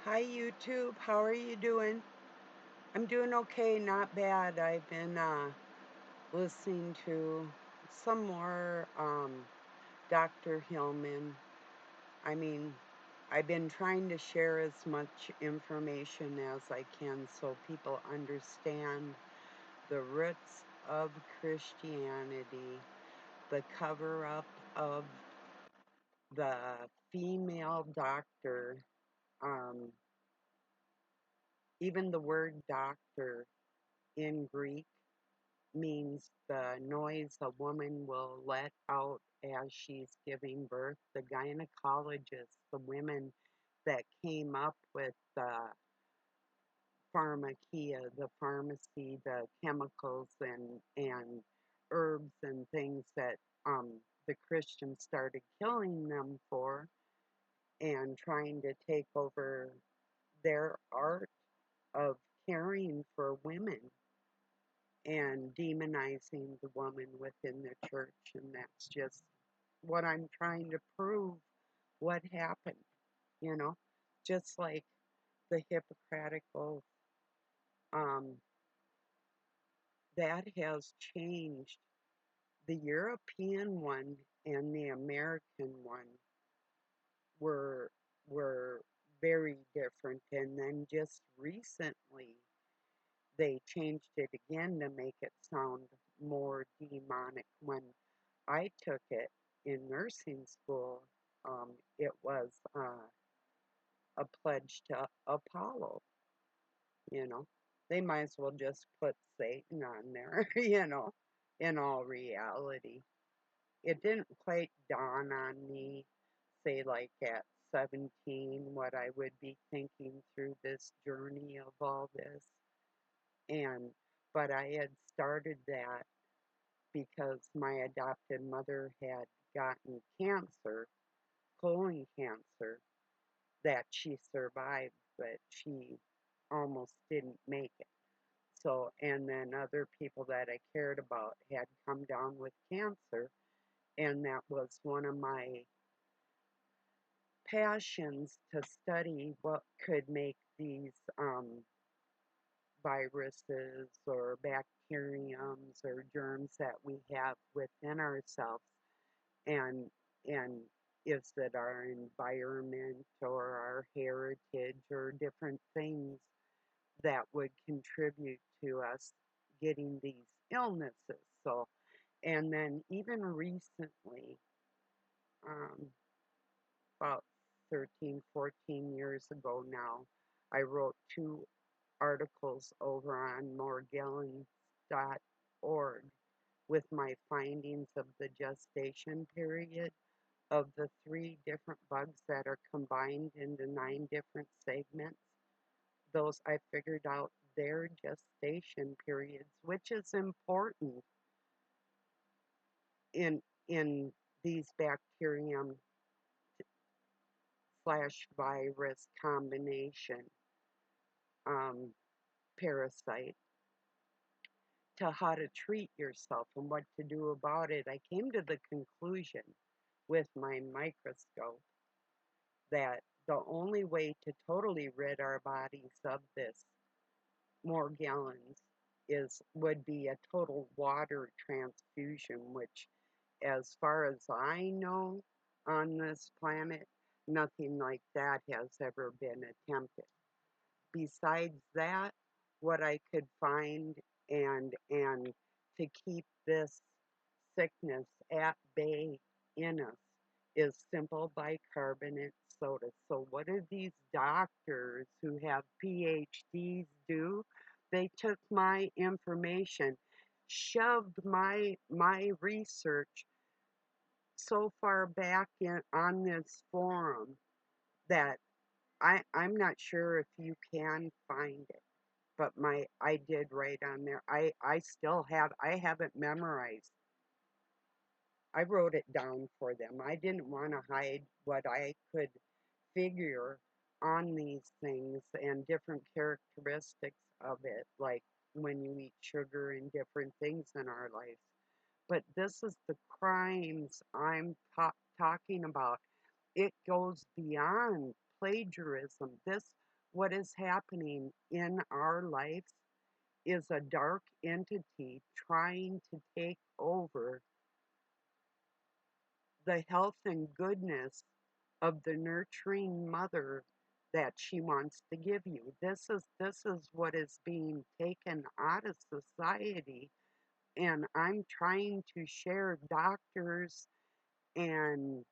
Hi YouTube, how are you doing? I'm doing okay, not bad. I've been listening to some more Dr. Hillman. I mean, I've been trying to share as much information as I can so people understand the roots of Christianity, the cover up of the female doctor. Um, Even the word doctor in Greek means the noise a woman will let out as she's giving birth. The gynecologists, the women that came up with the pharmakia, the pharmacy, the chemicals and herbs and things that the Christians started killing them for and trying to take over their art of caring for women and demonizing the woman within the church. And that's just what I'm trying to prove what happened, you know, just like the Hippocratic Oath. Um, that has changed. The European one and the American one were were very different, and then just recently they changed it again to make it sound more demonic. When I took it in nursing school, it was a pledge to Apollo, you know. They might as well just put Satan on there, in all reality. It didn't quite dawn on me, say, like at 17, what I would be thinking through this journey of all this. And, but I had started that because my adopted mother had gotten cancer, colon cancer, that she survived, but she almost didn't make it. So, and then other people that I cared about had come down with cancer, and that was one of my passions to study what could make these viruses or bacteriums or germs that we have within ourselves, and and is it our environment or our heritage or different things that would contribute to us getting these illnesses. So, and then even recently, um, about 13, 14 years ago now, I wrote two articles over on morgellons.org with my findings of the gestation period of the three different bugs that are combined into 9 different segments. Those I figured out their gestation periods, which is important in these bacterium slash virus combination um, parasite, to how to treat yourself and what to do about it. I came to the conclusion with my microscope that the only way to totally rid our bodies of this Morgellons would be a total water transfusion, which, as far as I know, on this planet, nothing like that has ever been attempted. Besides that, what I could find and to keep this sickness at bay in us is simple bicarbonate soda. So what do these doctors who have PhDs do? They took my information, shoved my research so far back in on this forum that I'm not sure if you can find it, but I did write on there. I still have it memorized. I wrote it down for them. I didn't want to hide what I could figure on these things and different characteristics of it, like when you eat sugar and different things in our lives. But this is the crimes I'm talking about. It goes beyond plagiarism. This what is happening in our lives is a dark entity trying to take over the health and goodness of the nurturing mother that she wants to give you. This is what is being taken out of society, and I'm trying to share doctors and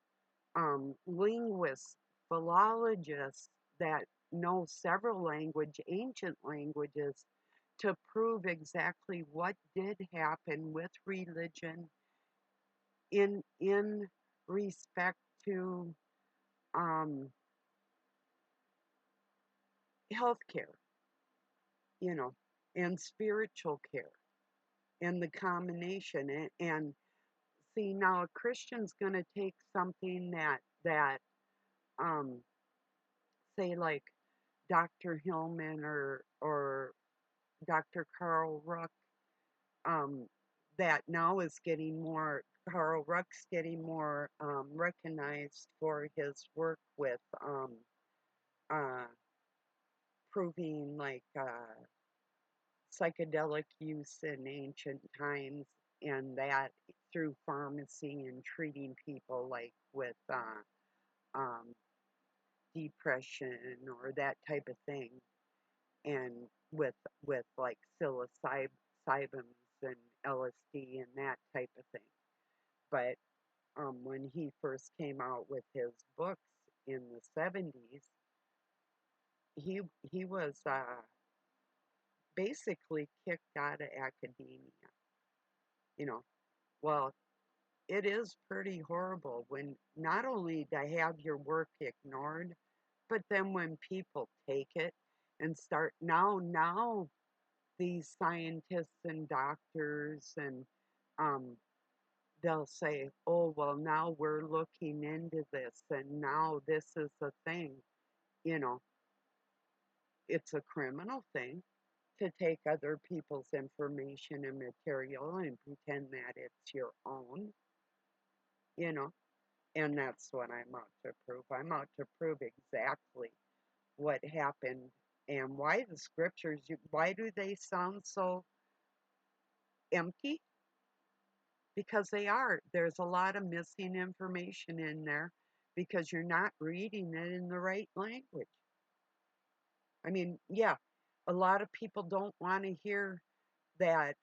linguists, philologists that know several ancient languages, to prove exactly what did happen with religion in respect to um, healthcare, you know, and spiritual care, and the combination. And see, now a Christian's going to take something that um, say like Dr. Hillman or Dr. Carl Ruck, um, that now is getting more. Carl Ruck's getting more recognized for his work with uh, proving like psychedelic use in ancient times, and that through pharmacy and treating people like with um, depression or that type of thing, and with like psilocybins and LSD and that type of thing. But when he first came out with his books in the 70s, he he was basically kicked out of academia. You know, well, it is pretty horrible when not only to have your work ignored, but then when people take it and start now these scientists and doctors and um, they'll say, oh, well, now we're looking into this and now this is a thing. You know, it's a criminal thing to take other people's information and material and pretend that it's your own, you know, and that's what I'm out to prove. I'm out to prove exactly what happened and why the scriptures, why do they sound so empty? Because they are. There's a lot of missing information in there because you're not reading it in the right language. I mean, yeah, a lot of people don't want to hear that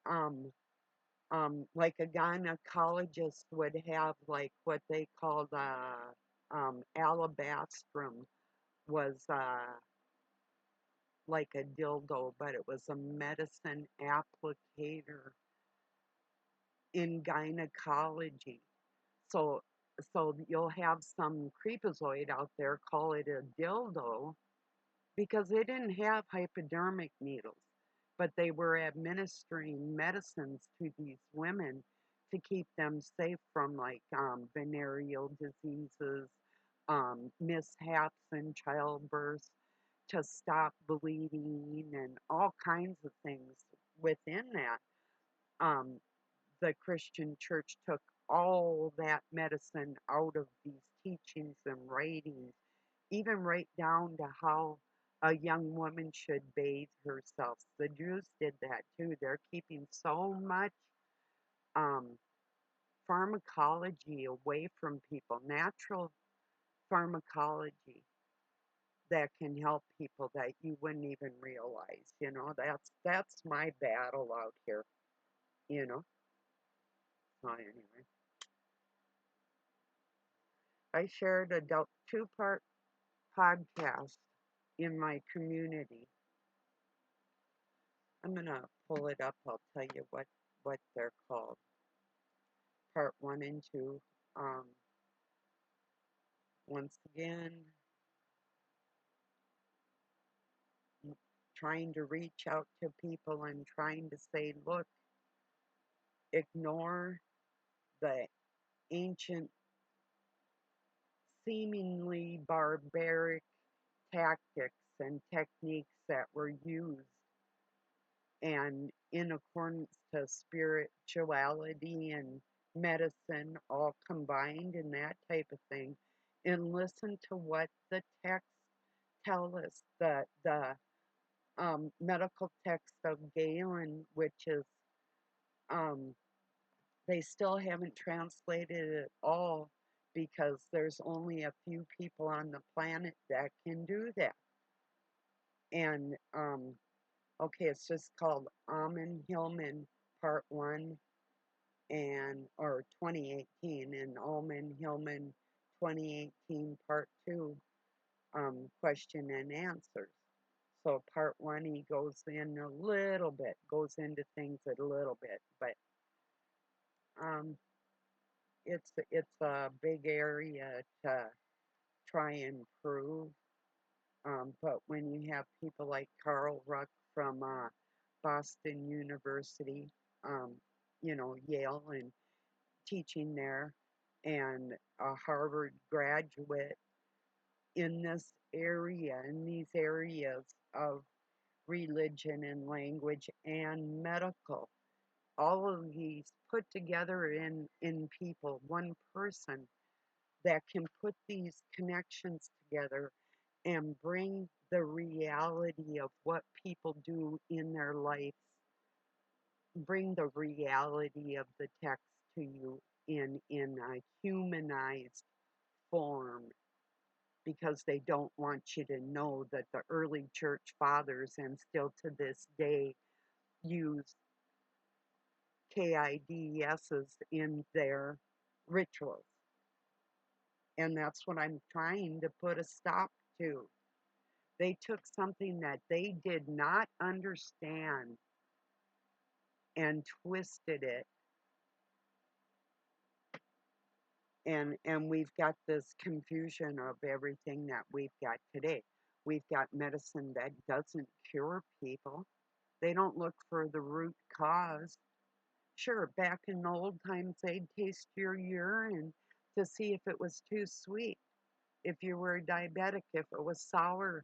like a gynecologist would have like what they called alabastrum was like a dildo, but it was a medicine applicator in gynecology. So so you'll have some creepazoid out there call it a dildo because they didn't have hypodermic needles, but they were administering medicines to these women to keep them safe from like venereal diseases, mishaps in childbirth, to stop bleeding, and all kinds of things within that. Um, the Christian church took all that medicine out of these teachings and writings, even right down to how a young woman should bathe herself. The Jews did that too. They're keeping so much um, pharmacology away from people, natural pharmacology that can help people that you wouldn't even realize. You know, that's my battle out here. You know. So anyway, I shared a two-part podcast in my community. I'm gonna pull it up. I'll tell you what they're called. Part one and two. Um, Once again, trying to reach out to people and trying to say, look, ignore the ancient, seemingly barbaric tactics and techniques that were used and in accordance to spirituality and medicine all combined and that type of thing, and listen to what the text tell us the medical text of Galen, which is um, they still haven't translated it all because there's only a few people on the planet that can do that. And okay, it's just called Amen Hillman Part 1 and or 2018 and Alman Hillman 2018 Part 2 question and answers. So part 1 he goes in a little bit, goes into things a little bit, but um, it's a big area to try and prove. But when you have people like Carl Ruck from Boston University, um, Yale, and teaching there, and a Harvard graduate in this area, in these areas of religion and language and medical, all of these put together in people, one person that can put these connections together and bring the reality of what people do in their lives, bring the reality of the text to you in a humanized form, because they don't want you to know that the early church fathers and still to this day use KIDSs in their rituals. And that's what I'm trying to put a stop to. They took something that they did not understand and twisted it, and we've got this confusion of everything that we've got today. We've got medicine that doesn't cure people. They don't look for the root cause. Sure, back in the old times, they'd taste your urine to see if it was too sweet, if you were diabetic, if it was sour,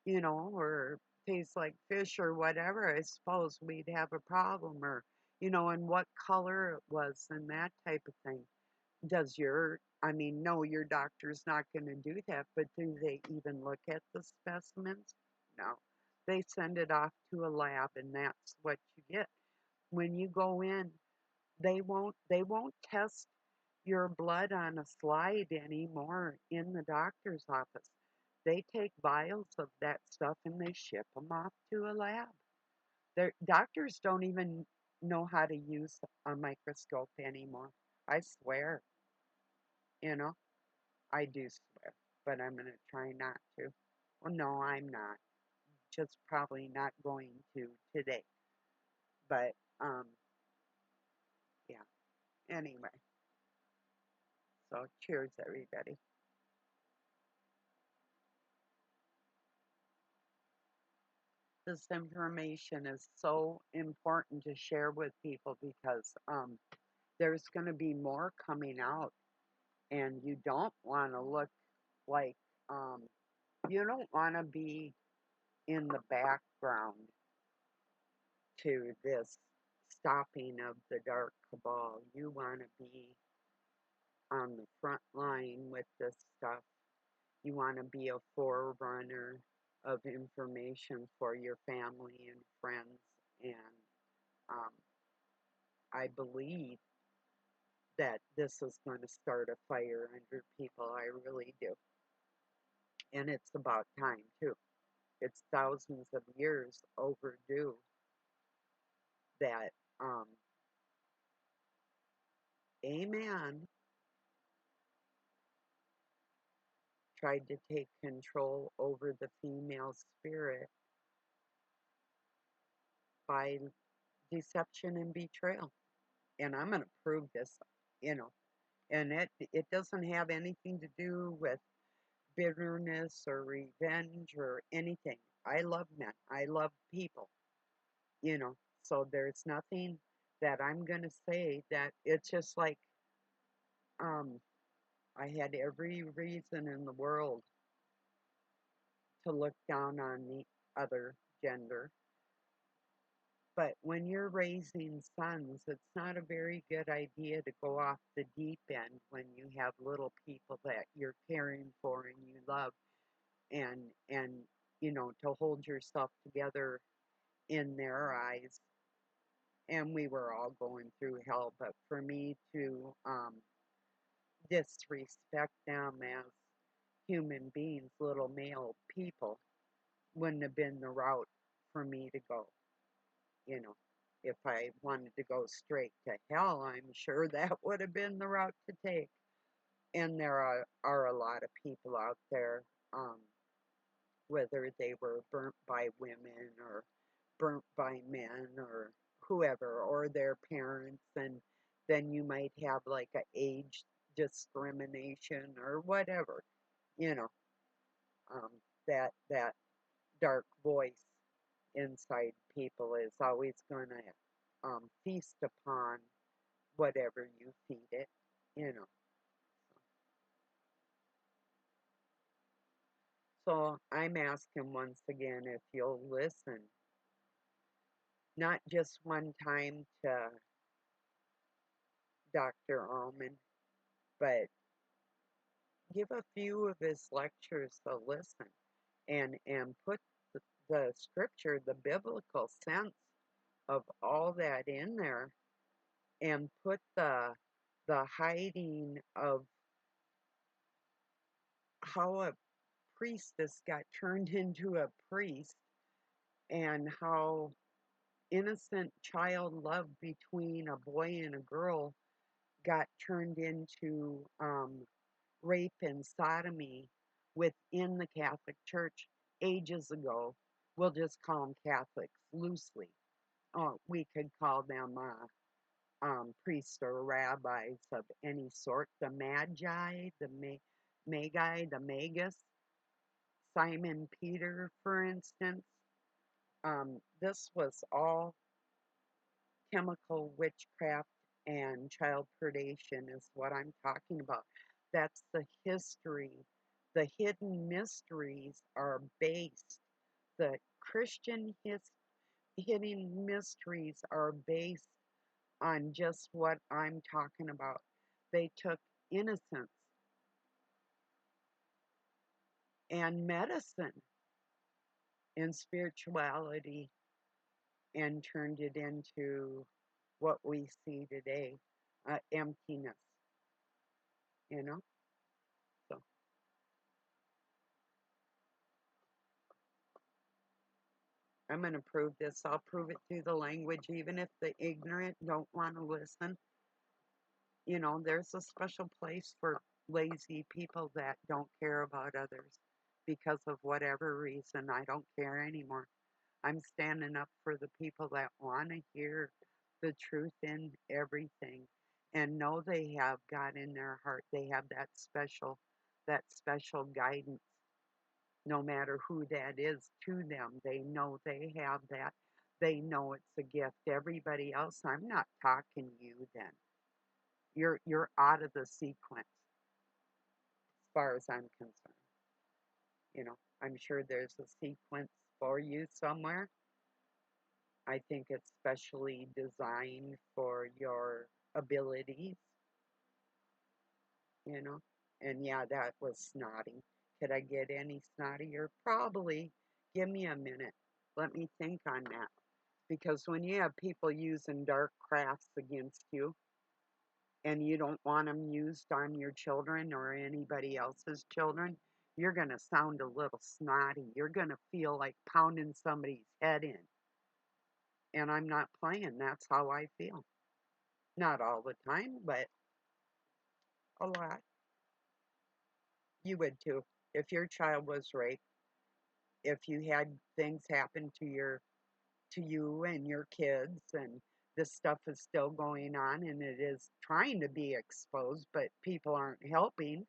or tastes like fish or whatever. I suppose we'd have a problem, or, and what color it was and that type of thing. No, your doctor's not going to do that, but do they even look at the specimens? No. They send it off to a lab, and that's what you get. When you go in, they won't test your blood on a slide anymore in the doctor's office. They take vials of that stuff and they ship them off to a lab. Their doctors don't even know how to use a microscope anymore. I swear, you know, I do swear, but I'm going to try not to. Well, no, I'm not. Just probably not going to today. But, yeah. Anyway, so cheers, everybody. This information is so important to share with people because there's going to be more coming out, and you don't want to look like um, you don't want to be in the background to this stopping of the dark cabal. You want to be on the front line with this stuff. You want to be a forerunner of information for your family and friends. And um, I believe that this is going to start a fire under people. I really do. And it's about time, too. It's thousands of years overdue that a man tried to take control over the female spirit by deception and betrayal. And I'm going to prove this, you know. And it doesn't have anything to do with bitterness or revenge or anything. I love men. I love people, you know. So there's nothing that I'm going to say that it's just like um, I had every reason in the world to look down on the other gender. But when you're raising sons, it's not a very good idea to go off the deep end when you have little people that you're caring for and you love. and to hold yourself together in their eyes. And we were all going through hell, but for me to disrespect them as human beings, little male people, wouldn't have been the route for me to go. You know, if I wanted to go straight to hell, I'm sure that would have been the route to take. And there are a lot of people out there, um, whether they were burnt by women or burnt by men or whoever, or their parents, and then you might have like a age discrimination or whatever, you know, um, that dark voice inside people is always going to feast upon whatever you feed it, you know. So I'm asking once again if you'll listen, not just one time to Dr. Allman, but give a few of his lectures a listen and put the scripture, the biblical sense of all that in there, and put the hiding of how a priestess got turned into a priest, and how innocent child love between a boy and a girl got turned into rape and sodomy within the Catholic Church ages ago. We'll just call them Catholics loosely. Oh, we could call them priests or rabbis of any sort. The Magi, Magi, the Magus, Simon Peter, for instance. This was all chemical witchcraft and child predation, is what I'm talking about. That's the history. The hidden mysteries are based, the Christian hidden mysteries are based on just what I'm talking about. They took innocence and medicine and spirituality and turned it into what we see today, emptiness, you know? So I'm going to prove this. I'll prove it through the language, even if the ignorant don't want to listen. There's a special place for lazy people that don't care about others because of whatever reason. I don't care anymore. I'm standing up for the people that want to hear the truth in everything and know they have God in their heart. They have that special guidance, no matter who that is to them. They know they have that. They know it's a gift. Everybody else, I'm not talking to you then. You're out of the sequence as far as I'm concerned. I'm sure there's a sequence for you somewhere. I think it's specially designed for your abilities, you know. And yeah, that was snotty. Could I get any snottier? Probably. Give me a minute. Let me think on that. Because when you have people using dark crafts against you and you don't want them used on your children or anybody else's children, you're going to sound a little snotty. You're going to feel like pounding somebody's head in. And I'm not playing. That's how I feel. Not all the time, but a lot. You would too. If your child was raped, if you had things happen to you and your kids, and this stuff is still going on and it is trying to be exposed, but people aren't helping.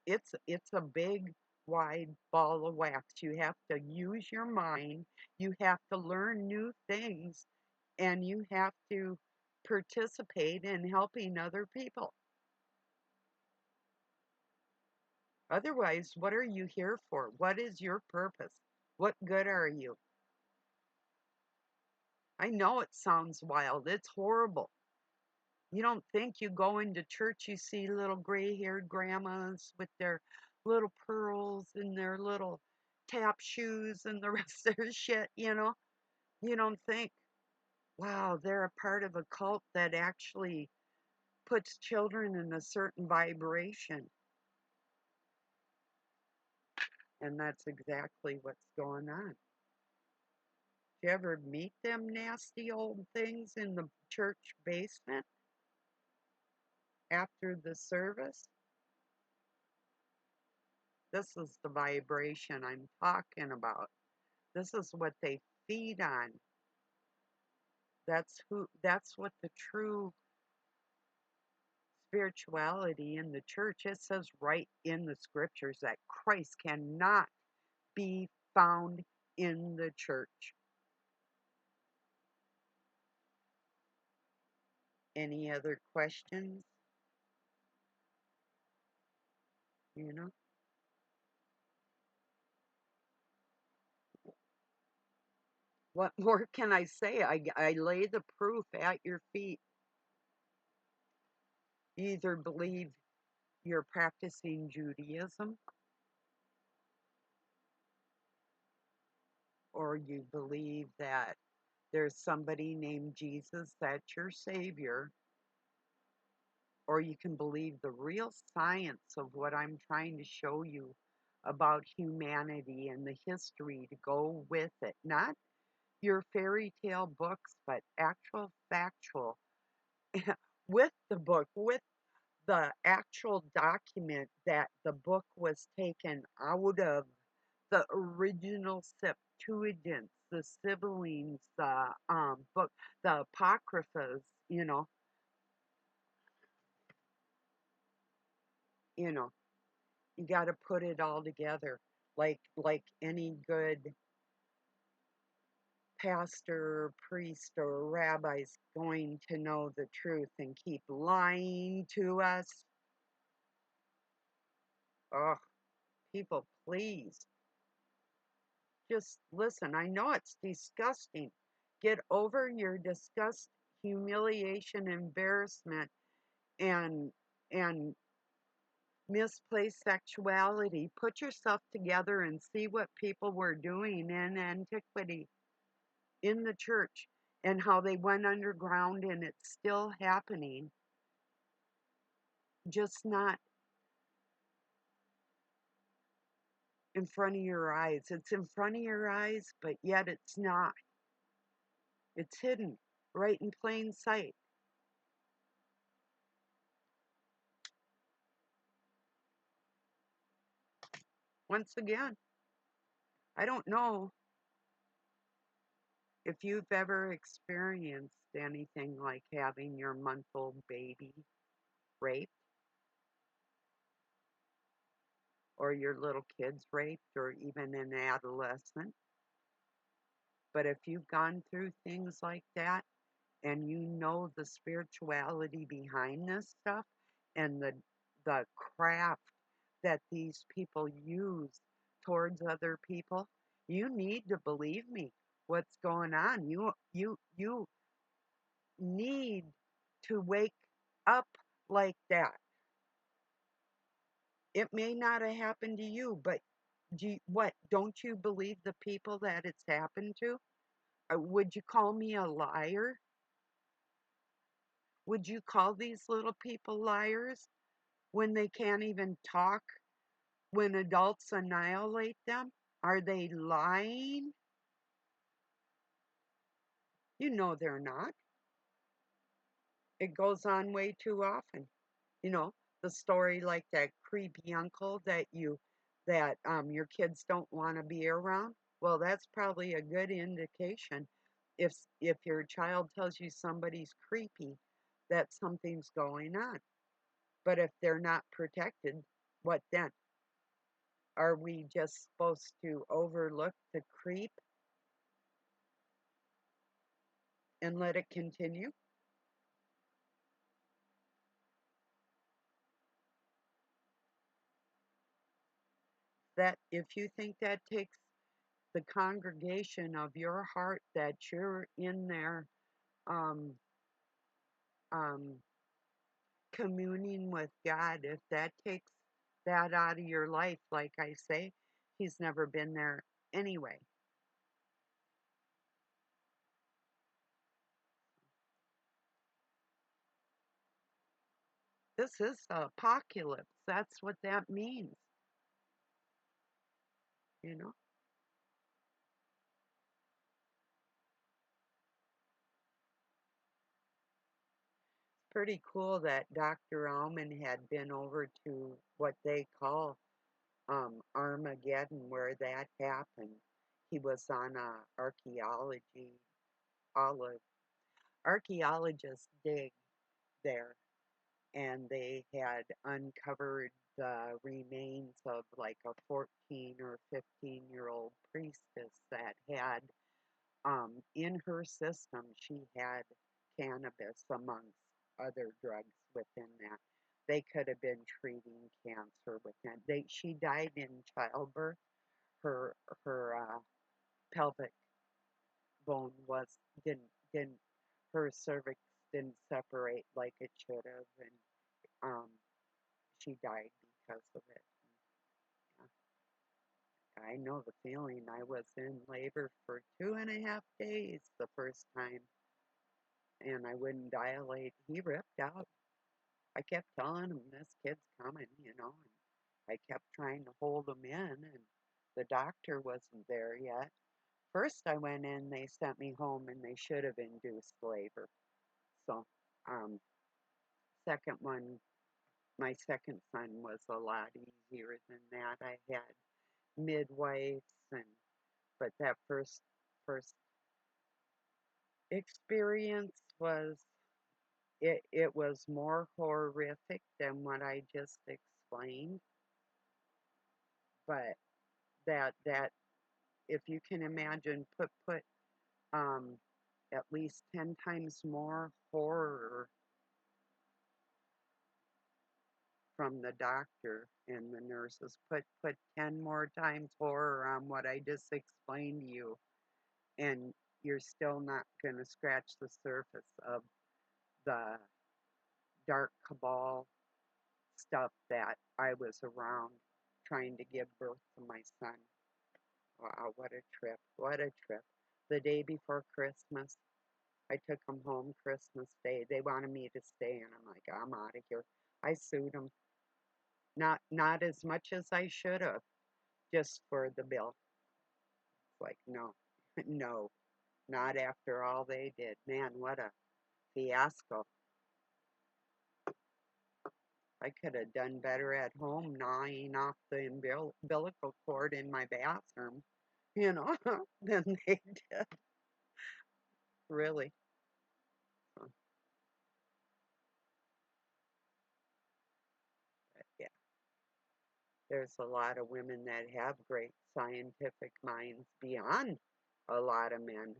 It's a big wide ball of wax. You have to use your mind. You have to learn new things, and you have to participate in helping other people. Otherwise, what are you here for? What is your purpose? What good are you? I know it sounds wild. It's horrible. You don't think you go into church, you see little gray haired grandmas with their little pearls and their little tap shoes and the rest of their shit, you don't think, wow, they're a part of a cult that actually puts children in a certain vibration. And that's exactly what's going on. Do you ever meet them nasty old things in the church basement after the service? This is the vibration I'm talking about. This is what they feed on. That's what the true spirituality in the church. It says right in the scriptures that Christ cannot be found in the church. Any other questions? You know, what more can I say? I lay the proof at your feet. You either believe you're practicing Judaism or you believe that there's somebody named Jesus that's your savior, or you can believe the real science of what I'm trying to show you about humanity and the history to go with it. Not your fairy tale books, but actual factual with the book, with the actual document that the book was taken out of the original Septuagint, the Sibyllines, the book, the Apocryphas, you know, you got to put it all together, like any good pastor or priest or rabbi's going to know the truth and keep lying to us. Oh, people, please. Just listen. I know it's disgusting. Get over your disgust, humiliation, embarrassment, and and misplaced sexuality. Put yourself together and see what people were doing in antiquity in the church and how they went underground and it's still happening. Just not in front of your eyes. It's in front of your eyes, but yet it's not. It's hidden right in plain sight. Once again, I don't know if you've ever experienced anything like having your month-old baby raped or your little kids raped or even an adolescent. But if you've gone through things like that and you know the spirituality behind this stuff and the craft that these people use towards other people, you need to believe me. What's going on? You need to wake up like that. It may not have happened to you, but what? Don't you believe the people that it's happened to? Would you call me a liar? Would you call these little people liars when they can't even talk, when adults annihilate them? Are they lying? You know they're not. It goes on way too often. You know, the story like that creepy uncle that your kids don't want to be around. Well, that's probably a good indication if your child tells you somebody's creepy, that something's going on. But if they're not protected, what then? Are we just supposed to overlook the creep and let it continue? That if you think that takes the congregation of your heart that you're in there um, um, communing with God, if that takes that out of your life, like I say, he's never been there anyway. This is the apocalypse. That's what that means, you know? Pretty cool that Dr. Allman had been over to what they call Armageddon, where that happened. He was on a all the archaeologists dig there, and they had uncovered the remains of like a 14 or 15-year-old priestess that had in her system, she had cannabis amongst other drugs within that. They could have been treating cancer with that. She died in childbirth. Her her pelvic bone was didn't her cervix didn't separate like it should have, and um, she died because of it. Yeah, I know the feeling. I was in labor for 2.5 days the first time, and I wouldn't dilate. He ripped out. I kept telling him, this kid's coming, and I kept trying to hold him in, and the doctor wasn't there yet. First I went in, they sent me home, and they should have induced labor. So, um, second one, my second son was a lot easier than that. I had midwives, but that first experience it was more horrific than what I just explained, but that if you can imagine, put um at least 10 times more horror from the doctor and the nurses, put 10 more times horror on what I just explained to you, and you're still not going to scratch the surface of the dark cabal stuff that I was around trying to give birth to my son. Wow, what a trip. What a trip. The day before Christmas, I took them home Christmas Day. They wanted me to stay, and I'm like, I'm out of here. I sued them. Not as much as I should have, just for the bill. It's like, no, no, not after all they did. Man, what a fiasco. I could have done better at home gnawing off the umbilical cord in my bathroom, than they did, really. So, yeah, there's a lot of women that have great scientific minds beyond a lot of men.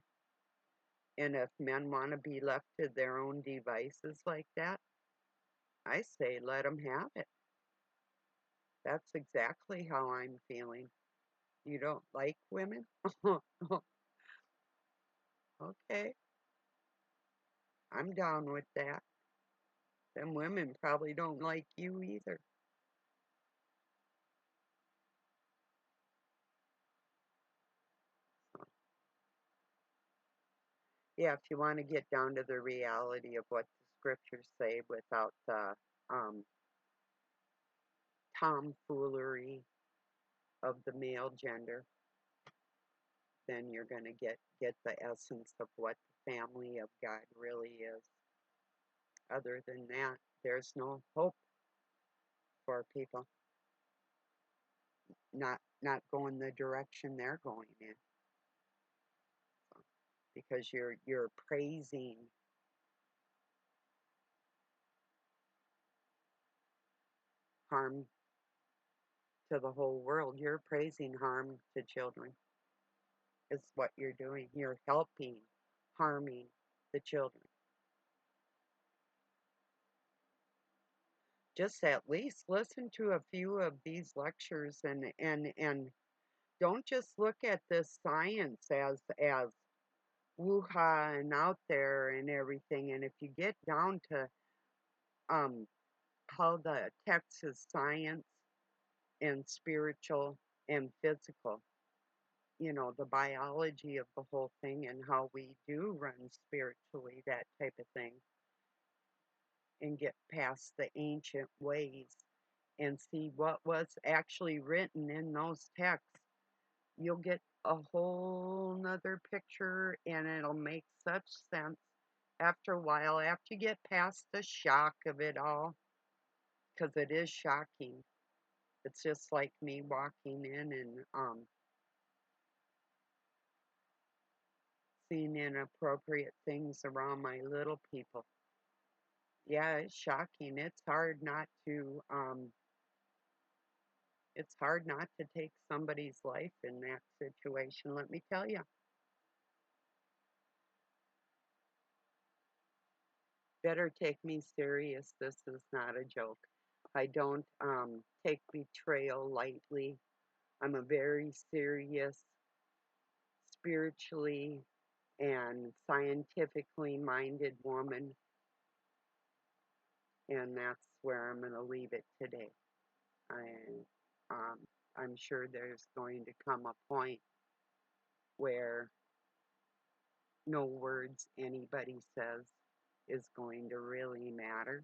And if men want to be left to their own devices like that, I say let them have it. That's exactly how I'm feeling. You don't like women? Okay, I'm down with that. Them women probably don't like you either. So, yeah, if you want to get down to the reality of what the scriptures say without the um, tomfoolery of the male gender, then you're going to get the essence of what the family of God really is. Other than that, there's no hope for people not going the direction they're going in. So, because you're praising harm to the whole world. You're praising harm to children. Is what you're doing. You're helping harming the children. Just at least listen to a few of these lectures, and don't just look at this science as woo-ha and out there and everything. And if you get down to um how the text is science, and spiritual and physical. You know, the biology of the whole thing and how we do run spiritually, that type of thing, and get past the ancient ways and see what was actually written in those texts. You'll get a whole nother picture and it'll make such sense after a while, after you get past the shock of it all, because it is shocking. It's just like me walking in and seeing inappropriate things around my little people. Yeah, it's shocking. It's hard not to take somebody's life in that situation, let me tell you. Better take me serious. This is not a joke. I don't take betrayal lightly. I'm a very serious, spiritually and scientifically minded woman, and that's where I'm going to leave it today. I, um, I'm sure there's going to come a point where no words anybody says is going to really matter.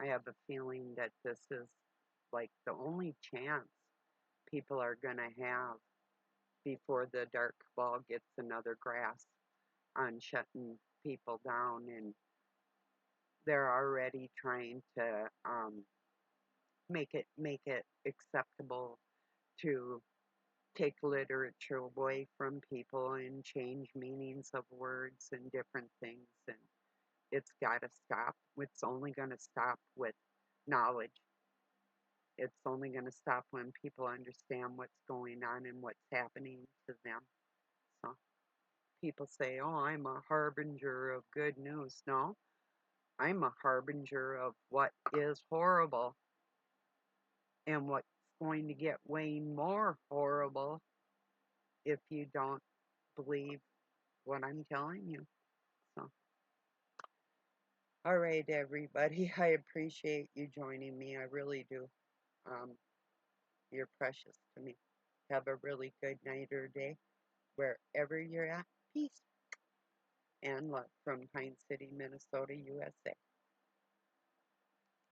I have a feeling that this is like the only chance people are going to have before the dark ball gets another grasp on shutting people down, and they're already trying to make it acceptable to take literature away from people and change meanings of words and different things, and it's got to stop. It's only going to stop with knowledge. It's only going to stop when people understand what's going on and what's happening to them. So people say, oh, I'm a harbinger of good news. No, I'm a harbinger of what is horrible and what's going to get way more horrible if you don't believe what I'm telling you. So, all right, everybody, I appreciate you joining me. I really do. Um, you're precious to me. Have a really good night or day wherever you're at. Peace and love from Pine City, Minnesota, USA.